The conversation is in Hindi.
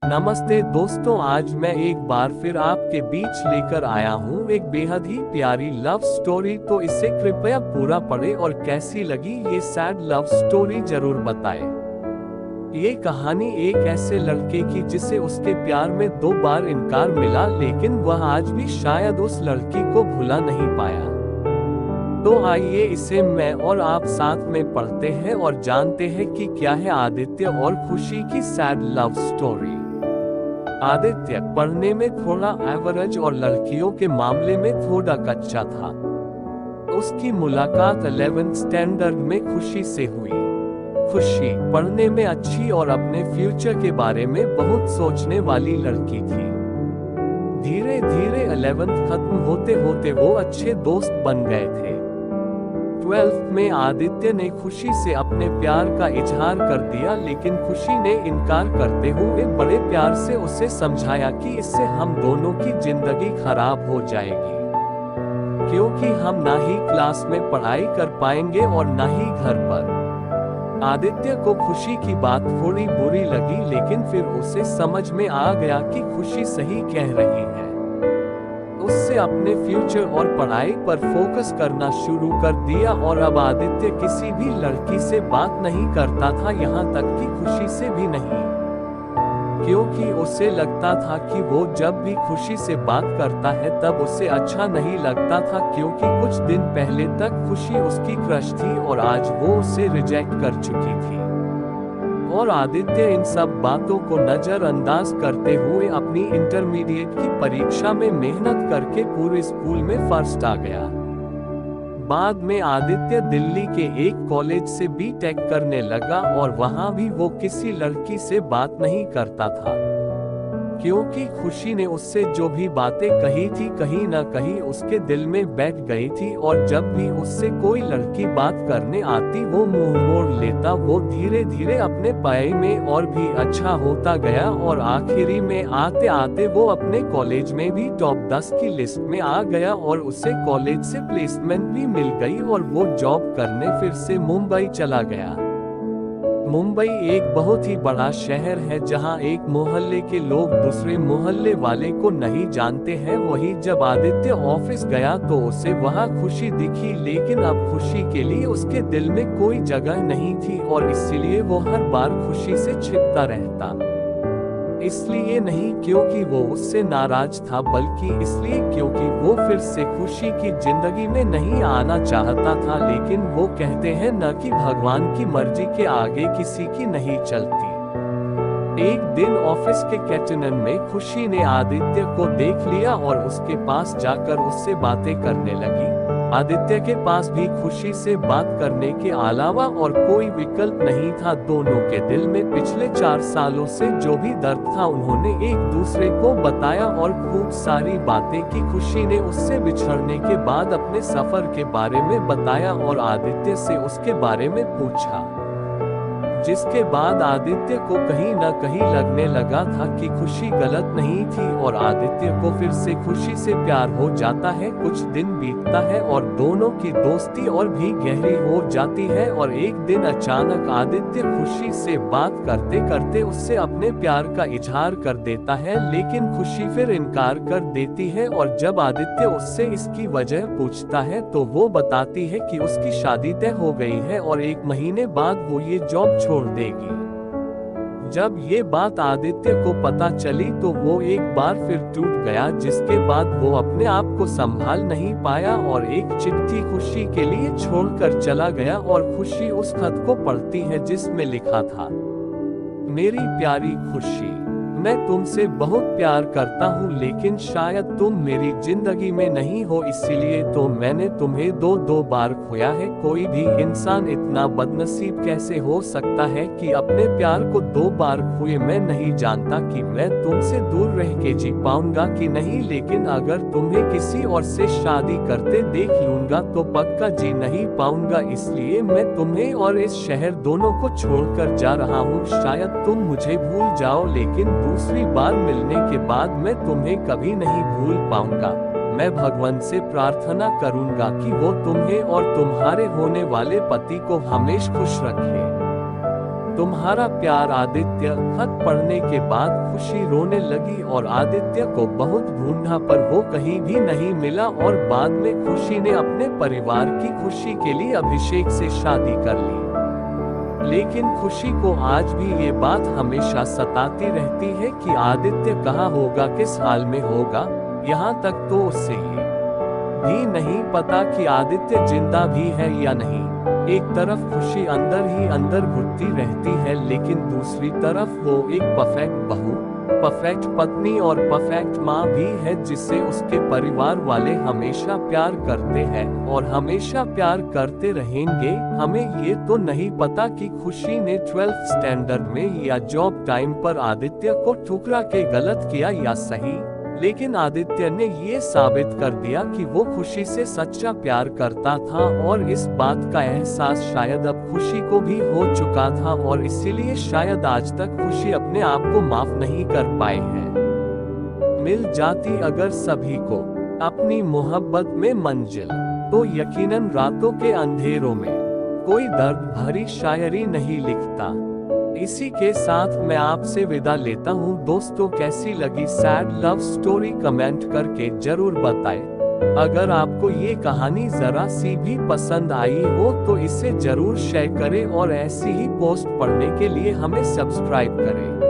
नमस्ते दोस्तों, आज मैं एक बार फिर आपके बीच लेकर आया हूँ एक बेहद ही प्यारी लव स्टोरी। तो इसे कृपया पूरा पढ़ें और कैसी लगी ये सैड लव स्टोरी जरूर बताएं। ये कहानी एक ऐसे लड़के की जिसे उसके प्यार में 2 बार इनकार मिला, लेकिन वह आज भी शायद उस लड़की को भुला नहीं पाया। तो आइए इसे मैं और आप साथ में पढ़ते हैं और जानते हैं कि क्या है आदित्य और खुशी की सैड लव स्टोरी। आदित्य पढ़ने में थोड़ा एवरेज और लड़कियों के मामले में थोड़ा कच्चा था। उसकी मुलाकात 11th स्टैंडर्ड में खुशी से हुई। खुशी पढ़ने में अच्छी और अपने फ्यूचर के बारे में बहुत सोचने वाली लड़की थी। धीरे धीरे 11th खत्म होते होते वो अच्छे दोस्त बन गए थे। 12th में आदित्य ने खुशी से अपने प्यार का इजहार कर दिया, लेकिन खुशी ने इनकार करते हुए बड़े प्यार से उसे समझाया कि इससे हम दोनों की जिंदगी खराब हो जाएगी, क्योंकि हम ना ही क्लास में पढ़ाई कर पाएंगे और ना ही घर पर। आदित्य को खुशी की बात थोड़ी बुरी लगी, लेकिन फिर उसे समझ में आ गया कि खुशी सही कह रही है। उससे अपने फ्यूचर और पढ़ाई पर फोकस करना शुरू कर दिया और अब आदित्य किसी भी लड़की से बात नहीं करता था, यहाँ तक कि खुशी से भी नहीं, क्योंकि उसे लगता था कि वो जब भी खुशी से बात करता है तब उसे अच्छा नहीं लगता था, क्योंकि कुछ दिन पहले तक खुशी उसकी क्रश थी और आज वो उसे रिजेक्ट कर चुकी थी। और आदित्य इन सब बातों को नजरअंदाज करते हुए अपनी इंटरमीडिएट की परीक्षा में मेहनत करके पूरे स्कूल में फर्स्ट आ गया। बाद में आदित्य दिल्ली के एक कॉलेज से बीटेक करने लगा और वहां भी वो किसी लड़की से बात नहीं करता था, क्योंकि खुशी ने उससे जो भी बातें कही थी कहीं ना कहीं उसके दिल में बैठ गई थी। और जब भी उससे कोई लड़की बात करने आती वो मुंह मोड़ लेता। वो धीरे धीरे अपने पाए में और भी अच्छा होता गया और आखिरी में आते आते वो अपने कॉलेज में भी टॉप 10 की लिस्ट में आ गया और उसे कॉलेज से प्लेसमेंट भी मिल गई और वो जॉब करने फिर से मुंबई चला गया। मुंबई एक बहुत ही बड़ा शहर है जहां एक मोहल्ले के लोग दूसरे मोहल्ले वाले को नहीं जानते हैं। वही जब आदित्य ऑफिस गया तो उसे वहां खुशी दिखी, लेकिन अब खुशी के लिए उसके दिल में कोई जगह नहीं थी और इसलिए वो हर बार खुशी से छिपता रहता। इसलिए नहीं क्योंकि वो उससे नाराज था, बल्कि इसलिए क्योंकि वो फिर से खुशी की जिंदगी में नहीं आना चाहता था। लेकिन वो कहते हैं न कि भगवान की मर्जी के आगे किसी की नहीं चलती। एक दिन ऑफिस के कैंटीन में खुशी ने आदित्य को देख लिया और उसके पास जाकर उससे बातें करने लगी। आदित्य के पास भी खुशी से बात करने के अलावा और कोई विकल्प नहीं था। दोनों के दिल में पिछले 4 सालों से जो भी दर्द था उन्होंने एक दूसरे को बताया और खूब सारी बातें की। खुशी ने उससे बिछड़ने के बाद अपने सफर के बारे में बताया और आदित्य से उसके बारे में पूछा, जिसके बाद आदित्य को कहीं न कहीं लगने लगा था कि खुशी गलत नहीं थी और आदित्य को फिर से खुशी से प्यार हो जाता है। कुछ दिन बीतता है और दोनों की दोस्ती और भी गहरी हो जाती है और एक दिन अचानक आदित्य खुशी से बात करते करते उससे अपने प्यार का इजहार कर देता है, लेकिन खुशी फिर इनकार कर देती है। और जब आदित्य उससे इसकी वजह पूछता है तो वो बताती है कि उसकी शादी तय हो गई है और 1 महीने बाद वो ये जॉब छोड़ देगी। जब ये बात आदित्य को पता चली तो वो एक बार फिर टूट गया, जिसके बाद वो अपने आप को संभाल नहीं पाया और एक चिट्ठी खुशी के लिए छोड़कर चला गया। और खुशी उस खत को पढ़ती है जिसमें लिखा था, मेरी प्यारी खुशी, मैं तुमसे बहुत प्यार करता हूँ, लेकिन शायद तुम मेरी जिंदगी में नहीं हो, इसीलिए तो मैंने तुम्हें 2 बार खोया है। कोई भी इंसान इतना बदनसीब कैसे हो सकता है कि अपने प्यार को 2 बार खोए। मैं नहीं जानता कि मैं तुमसे दूर रह के जी पाऊंगा कि नहीं, लेकिन अगर तुम्हें किसी और से शादी करते देख लूंगा तो पक्का जी नहीं पाऊंगा। इसलिए मैं तुम्हें और इस शहर दोनों को छोड़कर जा रहा हूँ। शायद तुम मुझे भूल जाओ, लेकिन दूसरी बार मिलने के बाद मैं तुम्हें कभी नहीं भूल पाऊंगा। मैं भगवान से प्रार्थना करूंगा कि वो तुम्हें और तुम्हारे होने वाले पति को हमेशा खुश रखे। तुम्हारा प्यार आदित्य। खत पढ़ने के बाद खुशी रोने लगी और आदित्य को बहुत ढूंढा पर वो कहीं भी नहीं मिला और बाद में खुशी ने अपने परिवार की खुशी के लिए अभिषेक से शादी कर ली। लेकिन खुशी को आज भी ये बात हमेशा सताती रहती है कि आदित्य कहाँ होगा, किस हाल में होगा। यहाँ तक तो उसे ये भी नहीं पता कि आदित्य जिंदा भी है या नहीं। एक तरफ खुशी अंदर ही अंदर घुटती रहती है, लेकिन दूसरी तरफ वो एक परफेक्ट बहू, परफेक्ट पत्नी और परफेक्ट माँ भी है जिससे उसके परिवार वाले हमेशा प्यार करते हैं और हमेशा प्यार करते रहेंगे। हमें ये तो नहीं पता कि खुशी ने 12th स्टैंडर्ड में या जॉब टाइम पर आदित्य को ठुकरा के गलत किया या सही, लेकिन आदित्य ने ये साबित कर दिया कि वो खुशी से सच्चा प्यार करता था और इस बात का एहसास शायद अब खुशी को भी हो चुका था और इसीलिए शायद आज तक खुशी अपने आप को माफ नहीं कर पाए हैं। मिल जाती अगर सभी को अपनी मोहब्बत में मंजिल, तो यकीनन रातों के अंधेरों में कोई दर्द भरी शायरी नहीं लिखता। इसी के साथ मैं आपसे विदा लेता हूँ दोस्तों। कैसी लगी सैड लव स्टोरी कमेंट करके जरूर बताएं। अगर आपको ये कहानी जरा सी भी पसंद आई हो तो इसे जरूर शेयर करें और ऐसी ही पोस्ट पढ़ने के लिए हमें सब्सक्राइब करें।